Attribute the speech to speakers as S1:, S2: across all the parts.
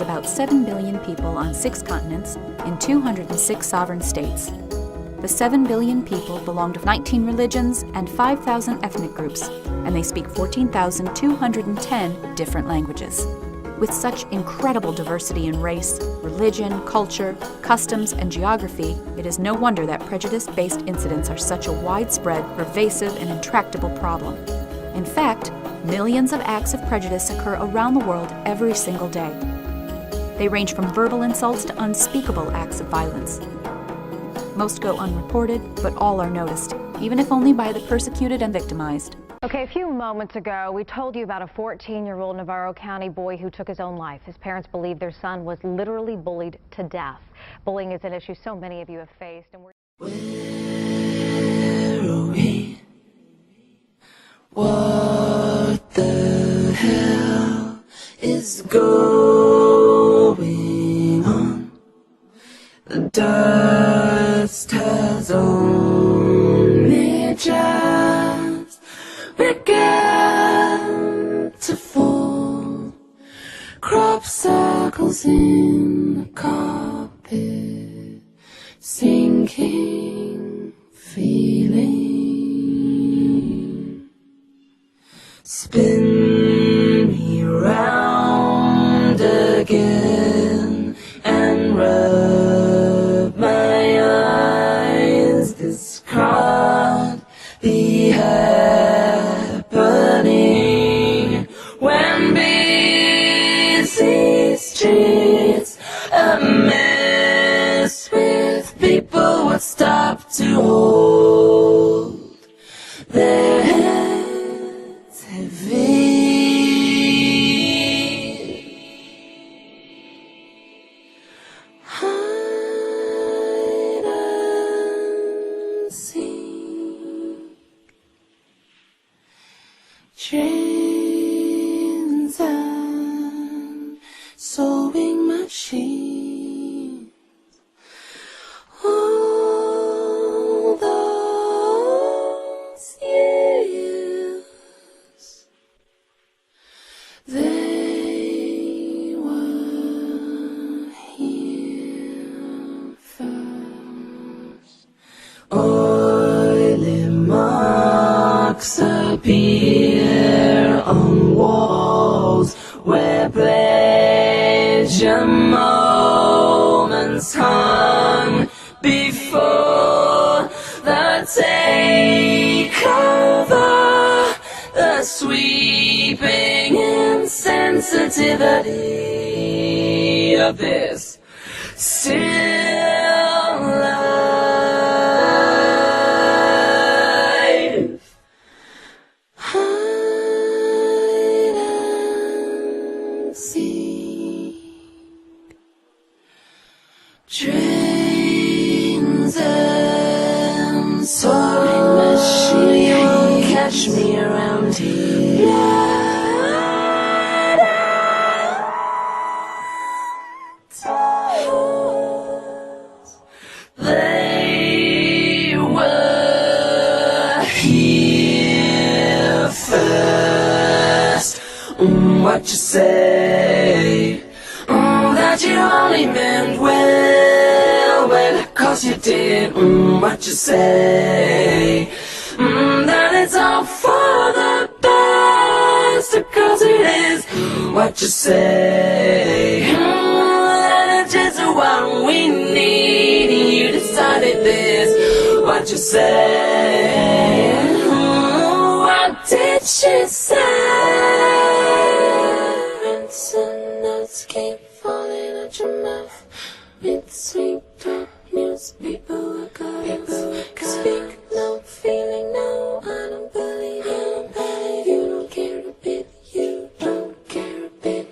S1: about 7 billion people on 6 continents in 206 sovereign states. The 7 billion people belong to 19 religions and 5,000 ethnic groups, and they speak 14,210 different languages. With such incredible diversity in race, religion, culture, customs, and geography, it is no wonder that prejudice-based incidents are such a widespread, pervasive, and intractable problem. In fact, millions of acts of prejudice occur around the world every single day. They range from verbal insults to unspeakable acts of violence. Most go unreported, but all are noticed, even if only by the persecuted and victimized.
S2: Okay, a few moments ago, we told you about a 14-year-old Navarro County boy who took his own life. His parents believe their son was literally bullied to death. Bullying is an issue so many of you have faced, and
S3: Where are we? What the hell is going on? The dust has only just began to fall. Crop circles in the carpet, sinking feeling. Spin me round again and rub my eyes. This can't be happening when busy streets a mess with people would stop to hold their heads heavy. Hide and seek, trains and sewing machines. All those years, they were here first. Oily marks appear on walls where pleasure moments hung before the takeover, the sweeping insensitivity of this still life. Hide and seek, trains and sewing machines. Catch me around here. They were here first. What you say? That you only meant well, of course you did. What you say? That it's all for the best, of course it is. What you say? That it's just what we need, and you decided this. What you say? What did she say? Some notes keep falling out your mouth. Mid-sweet talk news, people are caught. Speak no, feeling no. I don't believe you. You don't care a bit. You don't care a bit.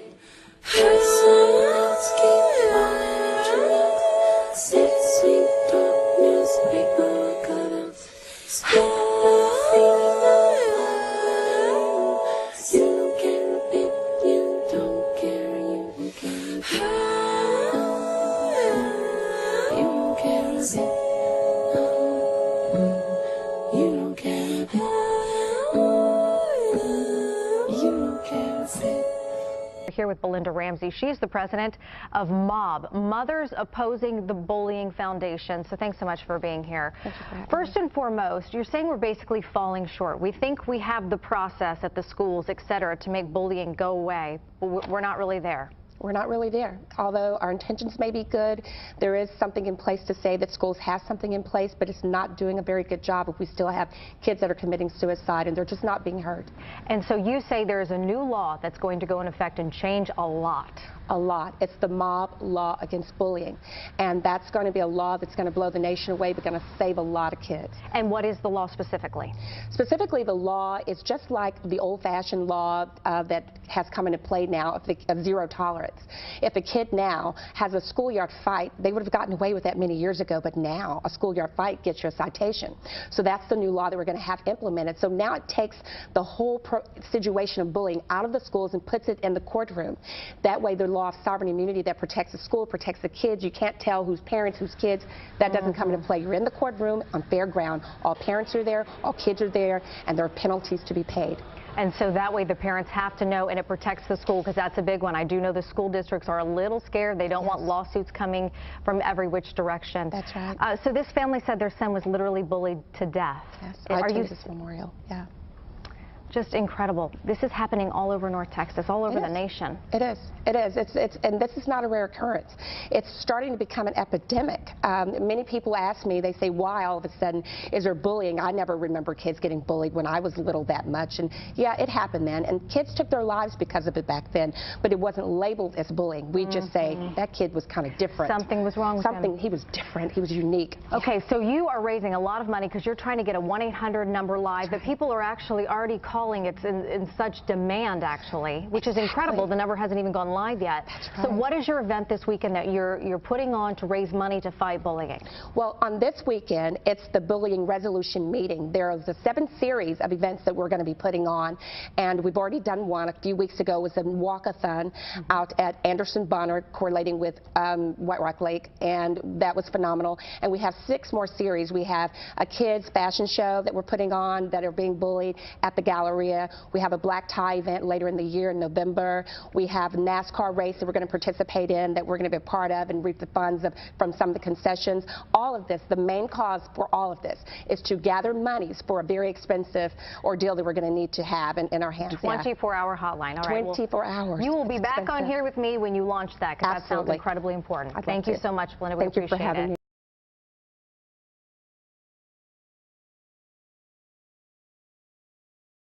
S3: Some notes keep falling out your mouth. Mid-sweet talk news, people are caught. Speak no, feeling no.
S2: here with Belinda Ramsey. She's the president of MOB, Mothers Opposing the Bullying Foundation. So thanks so much for being here. First and foremost, you're saying we're basically falling short. We think we have the process at the schools, et cetera, to make bullying go away, but we're not really there.
S4: We're not really there. Although our intentions may be good, there is something in place to say that schools have something in place, but it's not doing a very good job if we still have kids that are committing suicide and they're just not being heard.
S2: And so you say there is a new law that's going to go in effect and change a lot.
S4: A lot. It's the MOB law against bullying. And that's going to be a law that's going to blow the nation away, but going to save a lot of kids.
S2: And what is the law specifically?
S4: Specifically, the law is just like the old-fashioned law that has come into play now of zero tolerance. If a kid now has a schoolyard fight, they would have gotten away with that many years ago, but now a schoolyard fight gets you a citation. So that's the new law that we're going to have implemented. So now it takes the whole situation of bullying out of the schools and puts it in the courtroom. That way the law of sovereign immunity that protects the school, protects the kids. You can't tell whose parents, whose kids. That doesn't come into play. You're in the courtroom on fair ground. All parents are there, all kids are there, and there are penalties to be paid.
S2: And so that way the parents have to know, and it protects the school, because that's a big one. I do know the school districts are a little scared. They don't want lawsuits coming from every which direction.
S4: That's right.
S2: So this family said their son was literally bullied to death.
S4: Yes,
S2: Are you
S4: this memorial? Yeah.
S2: Just incredible. This is happening all over North Texas, all over the nation.
S4: It is. It is. And this is not a rare occurrence. It's starting to become an epidemic. Many people ask me, they say, why all of a sudden is there bullying? I never remember kids getting bullied when I was little that much. And yeah, it happened then. And kids took their lives because of it back then. But it wasn't labeled as bullying. We just say, that kid was kind of different.
S2: Something was wrong with him.
S4: He was different. He was unique.
S2: Okay, so you are raising a lot of money because you're trying to get a 1-800 number live. But people are actually already calling. It's in such demand, actually, which is incredible. The number hasn't even gone live yet.
S4: That's right.
S2: So what is your event this weekend that you're putting on to raise money to fight bullying?
S4: Well, on this weekend, it's the Bullying Resolution Meeting. There is a 7 series of events that we're going to be putting on, and we've already done one a few weeks ago. It was a walk-a-thon out at Anderson Bonner, correlating with White Rock Lake, and that was phenomenal. And we have 6 more series. We have a kids fashion show that we're putting on that are being bullied at the Galleria. We have a black tie event later in the year in November. We have a NASCAR race that we're going to participate in, that we're going to be a part of and reap the funds from some of the concessions. All of this, the main cause for all of this is to gather monies for a very expensive ordeal that we're going to need to have in our hands.
S2: 24-hour hotline. All right.
S4: 24 hours.
S2: You will be back on here with me when you launch that, because that sounds incredibly important. Thank you so much, Belinda. We appreciate it.
S4: Thank you for having me.